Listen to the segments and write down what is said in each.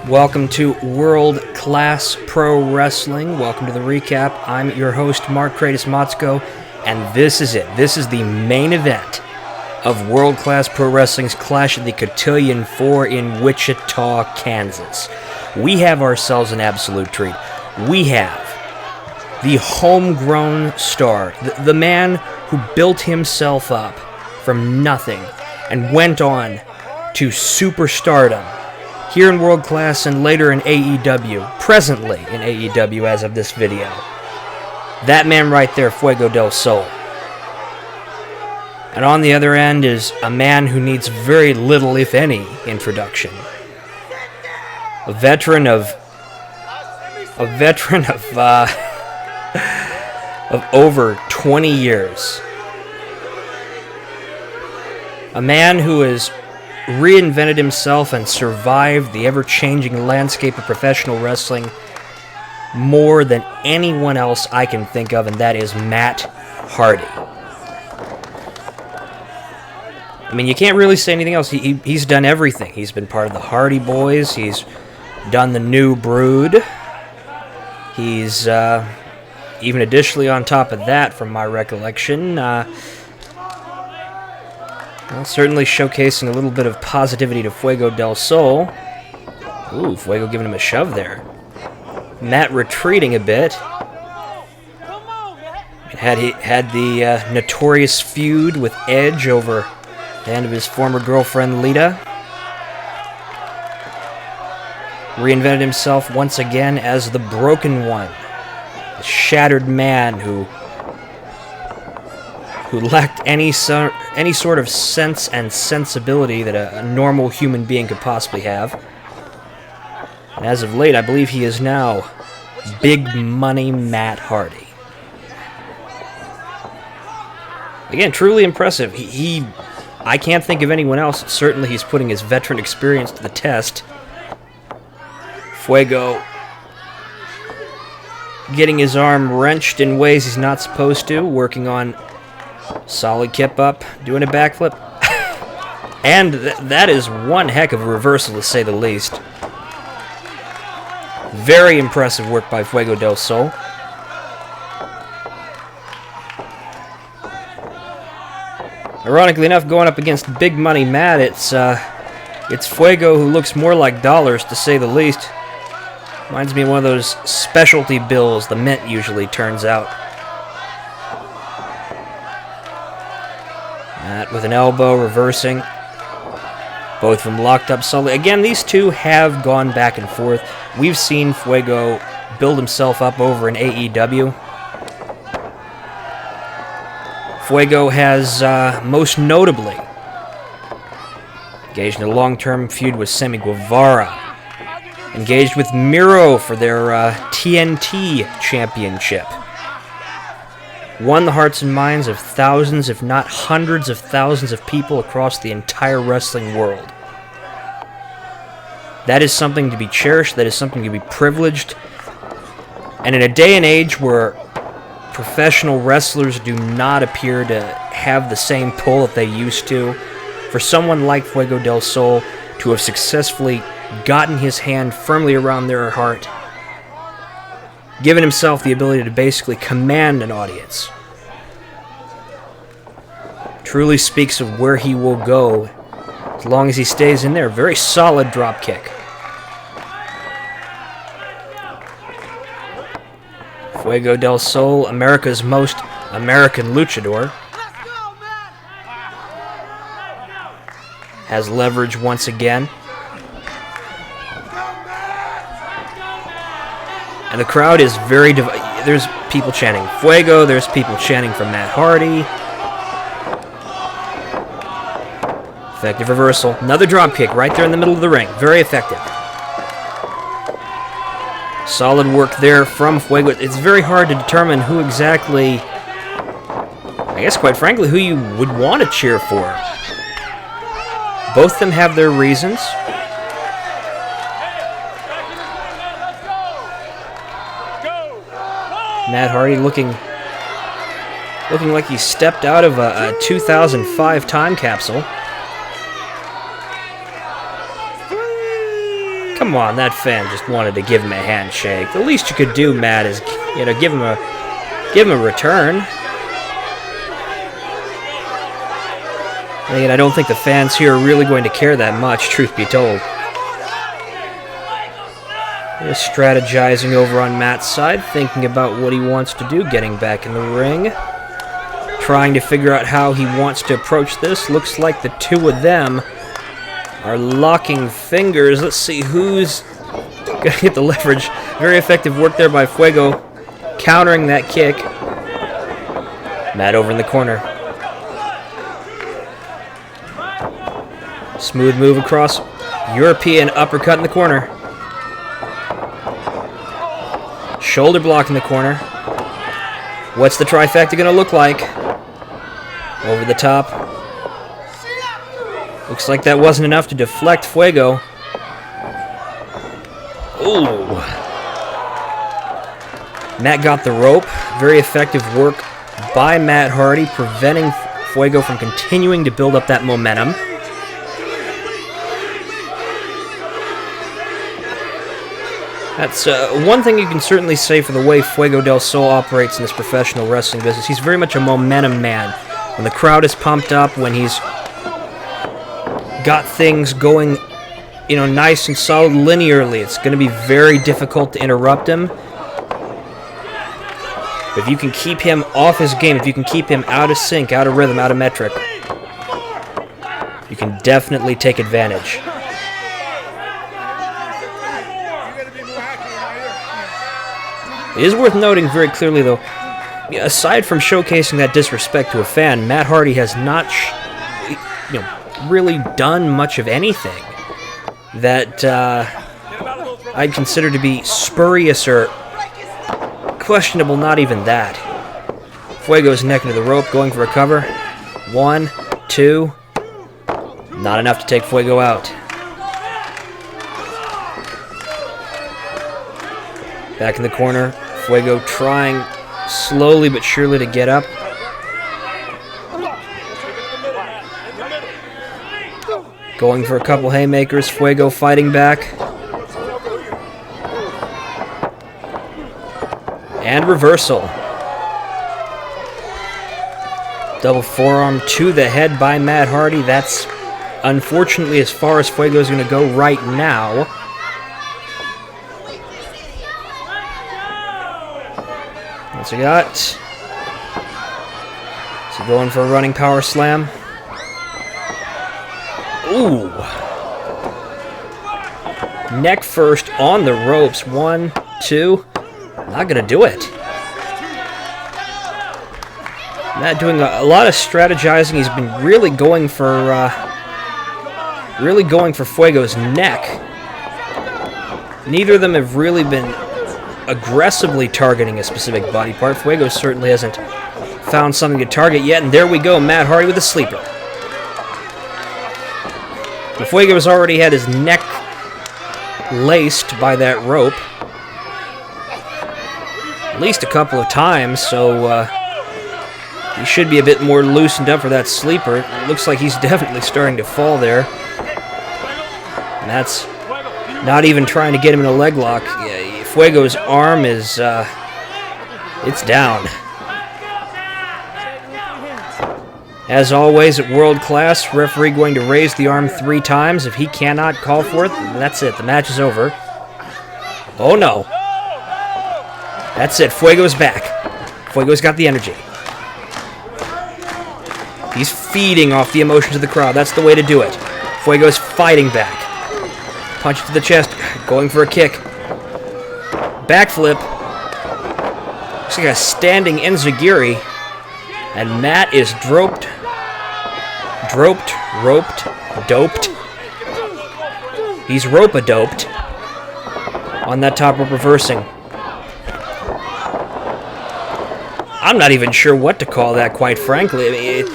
Welcome to World Class Pro Wrestling. Welcome to the recap. I'm your host, Mark Kratos Motzko, and this is it. This is the main event of World Class Pro Wrestling's Clash of the Cotillion 4 in Wichita, Kansas. We have ourselves an absolute treat. We have the homegrown star, the man who built himself up from nothing and went on to superstardom here in World Class and later in AEW, presently in AEW as of this video. That man right there, Fuego del Sol. And on the other end is a man who needs very little, if any, introduction. A veteran of over 20 years. A man who has reinvented himself and survived the ever-changing landscape of professional wrestling more than anyone else I can think of, and that is Matt Hardy. I mean, you can't really say anything else. He's done everything. He's been part of the Hardy Boys. He's done the New Brood. He's, even additionally on top of that, from my recollection, certainly showcasing a little bit of positivity to Fuego del Sol. Ooh, Fuego giving him a shove there. Matt retreating a bit. Had the notorious feud with Edge over the hand of his former girlfriend Lita. Reinvented himself once again as the Broken One. The shattered man who lacked any sort of sense and sensibility that a normal human being could possibly have. And as of late, I believe he is now Big Money Matt Hardy. Again, truly impressive. I can't think of anyone else. Certainly he's putting his veteran experience to the test. Fuego getting his arm wrenched in ways he's not supposed to, working on solid kip up, doing a backflip. And that is one heck of a reversal, to say the least. Very impressive work by Fuego del Sol. Ironically enough, going up against Big Money Matt, it's Fuego who looks more like dollars, to say the least. Reminds me of one of those specialty bills the mint usually turns out. Matt with an elbow, reversing. Both of them locked up solidly. Again, these two have gone back and forth. We've seen Fuego build himself up over in AEW. Fuego has, most notably, engaged in a long-term feud with Sammy Guevara. Engaged with Miro for their TNT championship. Won the hearts and minds of thousands, if not hundreds of thousands of people across the entire wrestling world. That is something to be cherished, that is something to be privileged. And in a day and age where professional wrestlers do not appear to have the same pull that they used to, for someone like Fuego del Sol to have successfully gotten his hand firmly around their heart, given himself the ability to basically command an audience, truly speaks of where he will go as long as he stays in there. Very solid drop kick. Fuego del Sol, America's most American luchador, has leverage once again. And the crowd is very there's people chanting Fuego, there's people chanting for Matt Hardy. Effective reversal. Another drop kick right there in the middle of the ring. Very effective. Solid work there from Fuego. It's very hard to determine who exactly, I guess quite frankly, who you would want to cheer for. Both of them have their reasons. Matt Hardy looking like he stepped out of a 2005 time capsule. come on, that fan just wanted to give him a handshake. The least you could do, Matt, is, give him a return. And I don't think the fans here are really going to care that much, truth be told. Just strategizing over on Matt's side, thinking about what he wants to do, getting back in the ring. Trying to figure out how he wants to approach this. Looks like the two of them are locking fingers. Let's see who's going to get the leverage. Very effective work there by Fuego, countering that kick. Matt over in the corner. Smooth move across. European uppercut in the corner. Shoulder block in the corner. What's the trifecta going to look like? Over the top. Looks like that wasn't enough to deflect Fuego. Ooh. Matt got the rope. Very effective work by Matt Hardy, preventing Fuego from continuing to build up that momentum. That's one thing you can certainly say for the way Fuego del Sol operates in this professional wrestling business. He's very much a momentum man. When the crowd is pumped up, when he's got things going, nice and solid linearly, it's going to be very difficult to interrupt him. But if you can keep him off his game, if you can keep him out of sync, out of rhythm, out of metric, you can definitely take advantage. It is worth noting very clearly, though, aside from showcasing that disrespect to a fan, Matt Hardy has not, really done much of anything that I'd consider to be spurious or questionable. Not even that. Fuego's neck into the rope, going for a cover. 1, 2. Not enough to take Fuego out. Back in the corner. Fuego trying slowly but surely to get up. Going for a couple haymakers. Fuego fighting back. And reversal. Double forearm to the head by Matt Hardy. That's unfortunately as far as Fuego's going to go right now. What's he got? Is he going for a running power slam? Ooh. Neck first on the ropes. 1, 2. Not going to do it. Matt doing a lot of strategizing. He's been really going for Fuego's neck. Neither of them have really been aggressively targeting a specific body part. Fuego certainly hasn't found something to target yet, and there we go, Matt Hardy with a sleeper. Fuego's already had his neck laced by that rope at least a couple of times, so he should be a bit more loosened up for that sleeper. It looks like he's definitely starting to fall there. And that's not even trying to get him in a leg lock. Yeah, Fuego's arm is, it's down. As always at World Class, referee going to raise the arm 3 times. If he cannot call for it, that's it. The match is over. Oh no. That's it. Fuego's back. Fuego's got the energy. He's feeding off the emotions of the crowd. That's the way to do it. Fuego's fighting back. Punch to the chest. Going for a kick. Backflip. Looks like a standing enziguri. And Matt is roped, doped. He's rope-a-doped on that top rope reversing. I'm not even sure what to call that, quite frankly. I mean,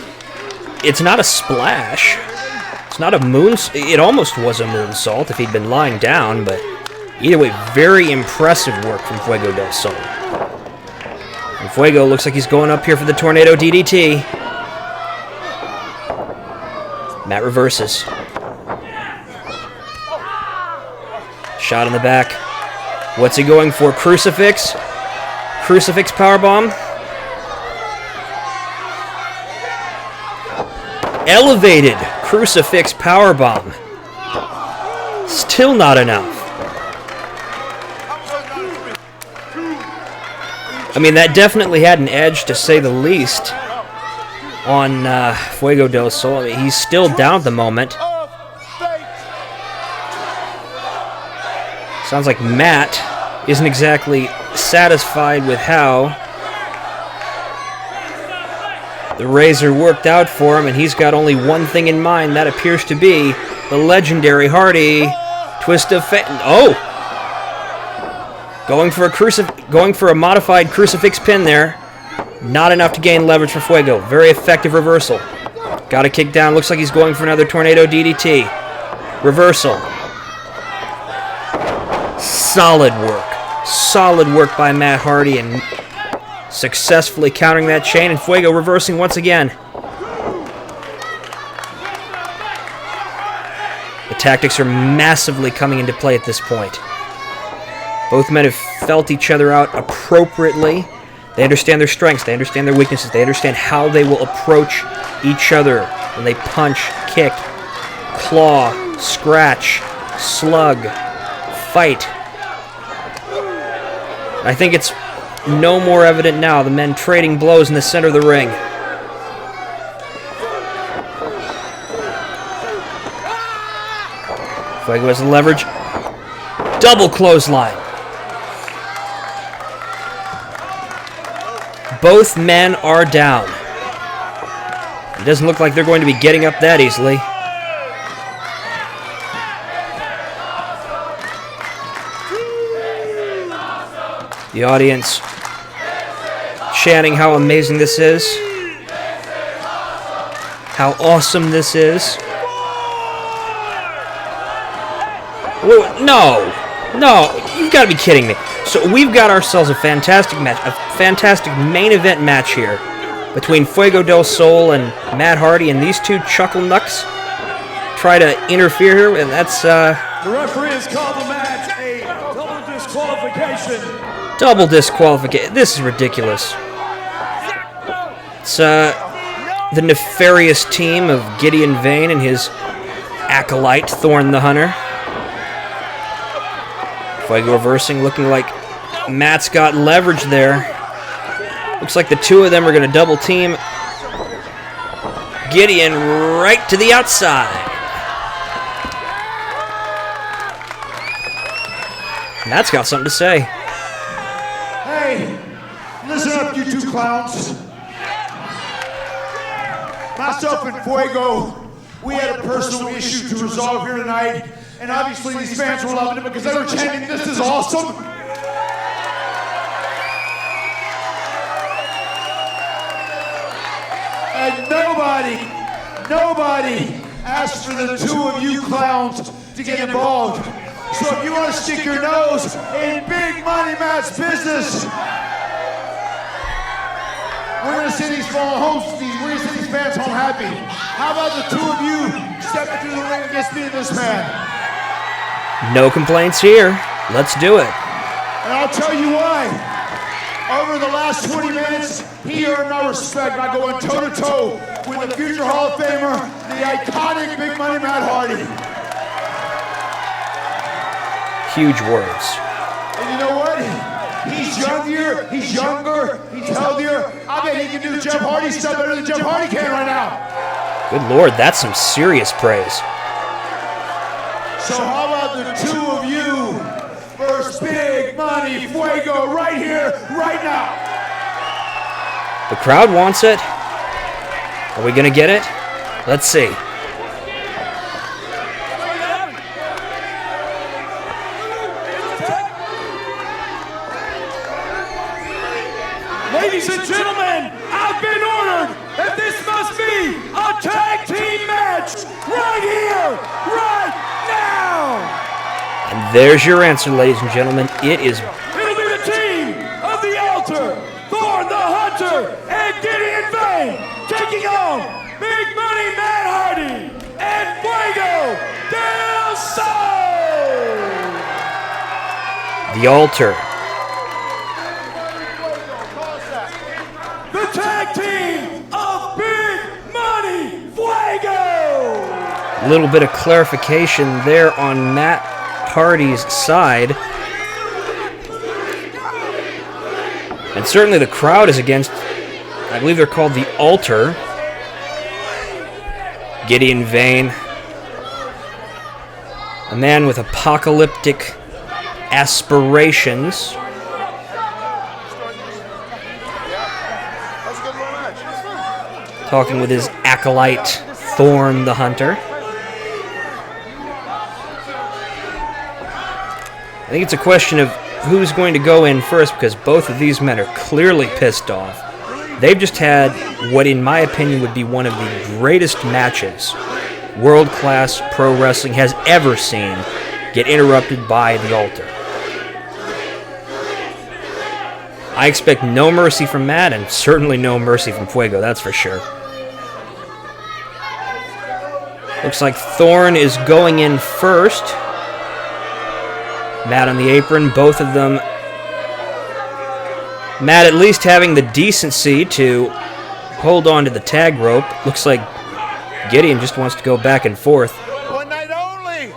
it's not a splash. It's not a moon... It almost was a moonsault if he'd been lying down, but either way, very impressive work from Fuego del Sol. And Fuego looks like he's going up here for the Tornado DDT. Matt reverses. Shot in the back. What's he going for? Crucifix? Crucifix powerbomb? Elevated crucifix powerbomb. Still not enough. I mean, that definitely had an edge, to say the least, on Fuego del Sol. I mean, he's still down at the moment. Sounds like Matt isn't exactly satisfied with how the Razor worked out for him, and he's got only one thing in mind. That appears to be the legendary Hardy twist of fate. Oh! Going for a modified crucifix pin there. Not enough to gain leverage for Fuego. Very effective reversal. Got a kick down. Looks like he's going for another tornado DDT. Reversal. Solid work. Solid work by Matt Hardy, and successfully countering that chain, and Fuego reversing once again. The tactics are massively coming into play at this point. Both men have felt each other out appropriately. They understand their strengths, they understand their weaknesses, they understand how they will approach each other when they punch, kick, claw, scratch, slug, fight. I think it's no more evident now, the men trading blows in the center of the ring. Fuego has the leverage. Double clothesline. Both men are down. It doesn't look like they're going to be getting up that easily. The audience chanting how amazing this is. How awesome this is. Whoa, no, you've got to be kidding me. So we've got ourselves a fantastic match, a fantastic main event match here between Fuego del Sol and Matt Hardy, and these two chuckle knucks try to interfere here, and that's The referee has called the match a double disqualification. Double disqualification. This is ridiculous. It's the nefarious team of Gideon Vane and his acolyte, Thorn the Hunter. Fuego reversing, looking like Matt's got leverage there. Looks like the two of them are going to double team Gideon right to the outside. Matt's got something to say. Hey, listen up, you two clowns. Myself and Fuego, we had a personal issue to resolve here tonight, and obviously these fans were loving it because they were chanting, "This is awesome." And nobody asked for the two of you clowns to get involved. So if you want to stick your nose in Big Money Matt's business, we're going to send these fans home happy. How about the two of you stepping through the ring against me and this man? No complaints here. Let's do it. And I'll tell you why. Over the last 20 minutes, he earned my respect by going toe-to-toe with the future Hall of Famer, the iconic Big Money Matt Hardy. Huge words. And you know what? He's younger, he's healthier. I bet he can do Jeff Hardy stuff better than Jeff Hardy can right now. Good Lord, that's some serious praise. So how about the two of you versus Big Money Fuego right here, right now? The crowd wants it. Are we going to get it? Let's see. Ladies and gentlemen, I've been ordered that this must be a tag team match right here, right now. And there's your answer, ladies and gentlemen. It is. It'll be the team of the Altar, Thorn the Hunter, and Gideon Vane taking on Big Money Matt Hardy and Fuego del Sol. The Altar. The tag team of Big Money Fuego! A little bit of clarification there on Matt Hardy's side. And certainly the crowd is against, I believe they're called the Altar. Gideon Vane, a man with apocalyptic aspirations. Talking with his acolyte, Thorn the Hunter. I think it's a question of who's going to go in first, because both of these men are clearly pissed off. They've just had what, in my opinion, would be one of the greatest matches world-class pro wrestling has ever seen get interrupted by the Altar. I expect no mercy from Matt, and certainly no mercy from Fuego, that's for sure. Looks like Thorn is going in first. Matt on the apron, both of them. Matt at least having the decency to hold on to the tag rope. Looks like Gideon just wants to go back and forth. One night only.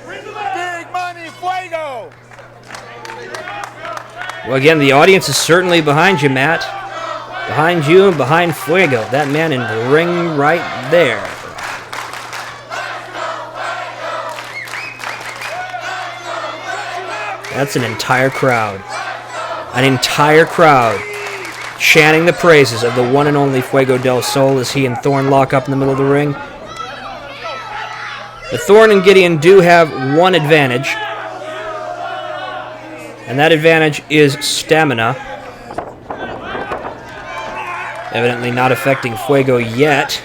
Big Money Fuego. Well, again, the audience is certainly behind you, Matt. Behind you and behind Fuego. That man in the ring right there. That's an entire crowd. An entire crowd chanting the praises of the one and only Fuego del Sol as he and Thorn lock up in the middle of the ring. The Thorn and Gideon do have one advantage, and that advantage is stamina. Evidently not affecting Fuego yet.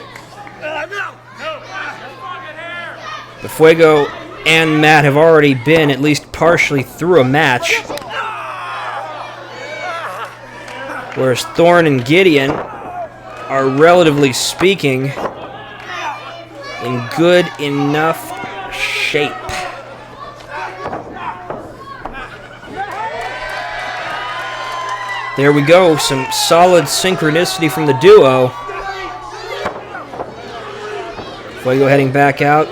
But Fuego and Matt have already been at least partially through a match, whereas Thorn and Gideon are, relatively speaking, in good enough shape. There we go, some solid synchronicity from the duo. Fuego heading back out.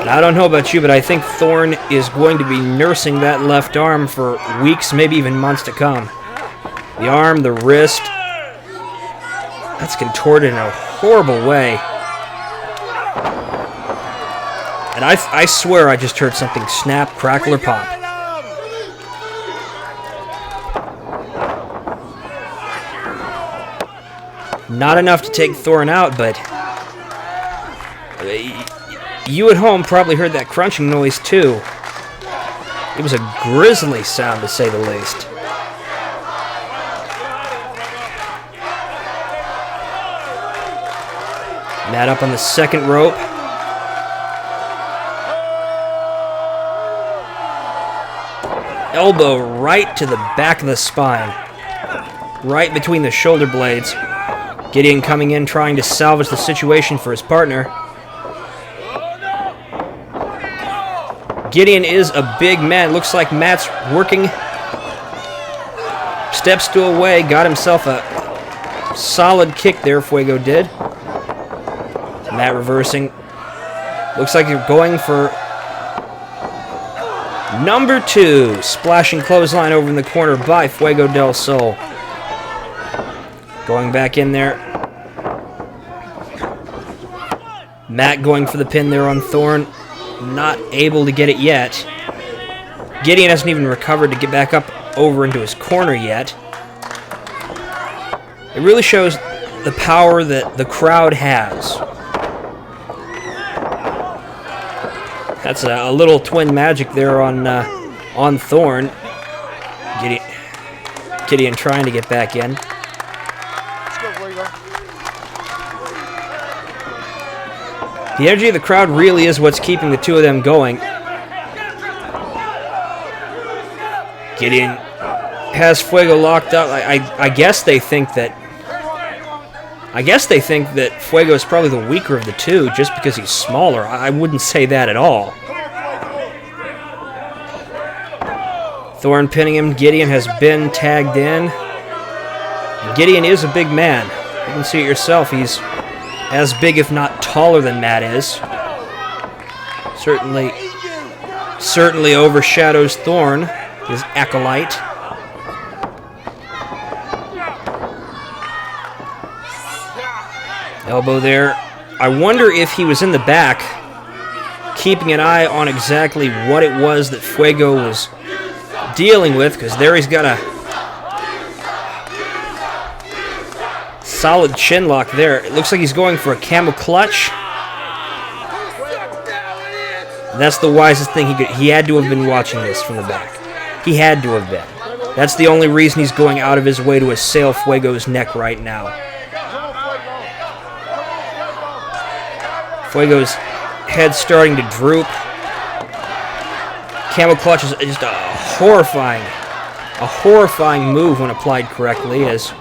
I don't know about you, but I think Thorn is going to be nursing that left arm for weeks, maybe even months to come. The arm, the wrist, that's contorted in a horrible way. And I swear I just heard something snap, crackle, or pop. Not enough to take Thorn out, but you at home probably heard that crunching noise too. It was a grisly sound, to say the least. Matt up on the second rope. Elbow right to the back of the spine. Right between the shoulder blades. Gideon coming in trying to salvage the situation for his partner. Gideon is a big man. Looks like Matt's working. Step stool away. Got himself a solid kick there, Fuego did. Matt reversing. Looks like you're going for number 2. Splashing clothesline over in the corner by Fuego del Sol. Going back in there. Matt going for the pin there on Thorn. Not able to get it yet. Gideon hasn't even recovered to get back up over into his corner yet. It really shows the power that the crowd has. That's a little twin magic there on Thorn. Gideon trying to get back in. The energy of the crowd really is what's keeping the two of them going. Gideon has Fuego locked up. I guess they think that I guess they think that Fuego is probably the weaker of the two just because he's smaller. I wouldn't say that at all. Thorne pinning him. Gideon has been tagged in. Gideon is a big man. You can see it yourself. He's as big, if not taller, than Matt is. Certainly overshadows Thorne, his acolyte. Elbow there. I wonder if he was in the back, keeping an eye on exactly what it was that Fuego was dealing with, because there he's got a solid chin lock there. It looks like he's going for a camel clutch. That's the wisest thing he could. He had to have been watching this from the back. He had to have been. That's the only reason he's going out of his way to assail Fuego's neck right now. Fuego's head starting to droop. Camel clutch is just a horrifying move when applied correctly, as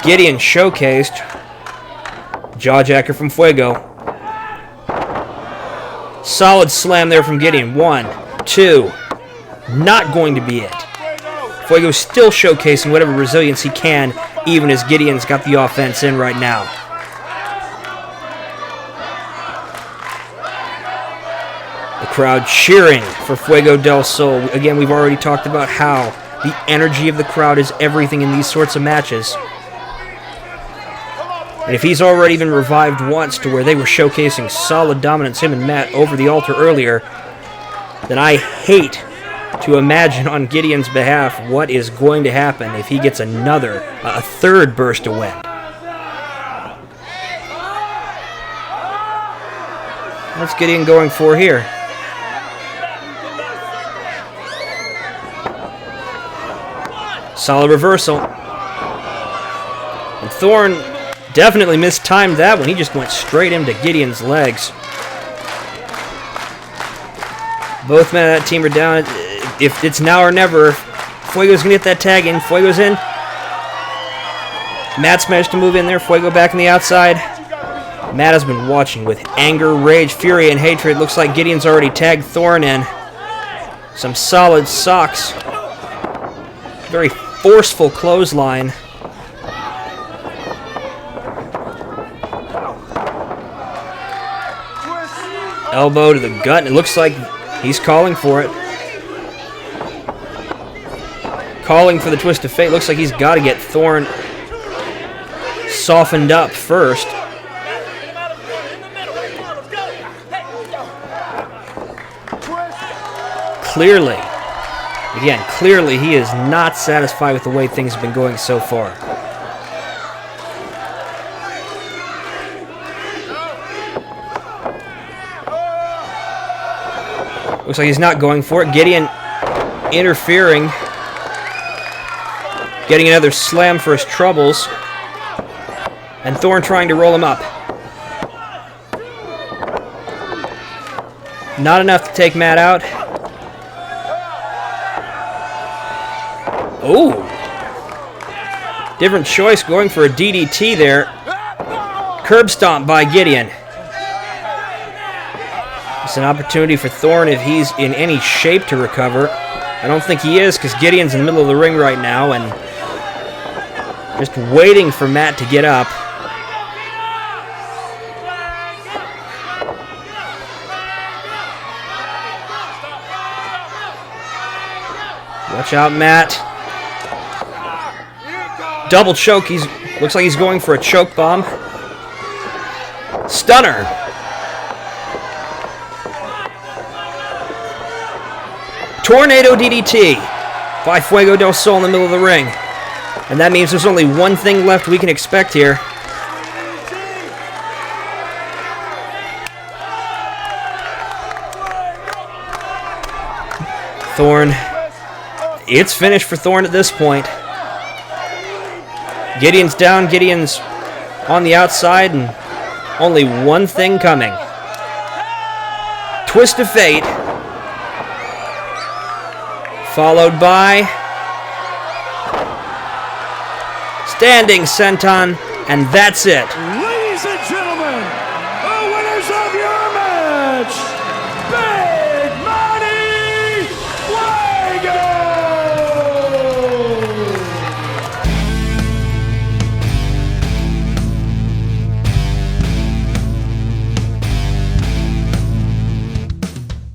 Gideon showcased. Jawjacker from Fuego. Solid slam there from Gideon. 1, 2. Not going to be it. Fuego's still showcasing whatever resilience he can, even as Gideon's got the offense in right now. The crowd cheering for Fuego del Sol. Again, we've already talked about how the energy of the crowd is everything in these sorts of matches. And if he's already been revived once to where they were showcasing solid dominance, him and Matt, over the altar earlier, then I hate to imagine on Gideon's behalf what is going to happen if he gets a third burst of wind. What's Gideon going for here? Solid reversal. And Thorne definitely mistimed that one. He just went straight into Gideon's legs. Both men of that team are down. If it's now or never, Fuego's going to get that tag in. Fuego's in. Matt's managed to move in there. Fuego back on the outside. Matt has been watching with anger, rage, fury, and hatred. Looks like Gideon's already tagged Thorne in. Some solid socks. Very forceful clothesline. Elbow to the gut, and it looks like he's calling for it. Calling for the twist of fate. Looks like he's got to get Thorne softened up first. Clearly he is not satisfied with the way things have been going so far. Looks like he's not going for it. Gideon interfering. Getting another slam for his troubles. And Thorne trying to roll him up. Not enough to take Matt out. Oh! Different choice, going for a DDT there. Curb stomp by Gideon. It's an opportunity for Thorne if he's in any shape to recover. I don't think he is, because Gideon's in the middle of the ring right now and just waiting for Matt to get up. Watch out, Matt. Double choke. Looks like he's going for a choke bomb. Stunner. Tornado DDT by Fuego del Sol in the middle of the ring. And that means there's only one thing left we can expect here. Thorne. It's finished for Thorne at this point. Gideon's down. Gideon's on the outside, and only one thing coming. Twist of fate. Followed by standing senton And that's it.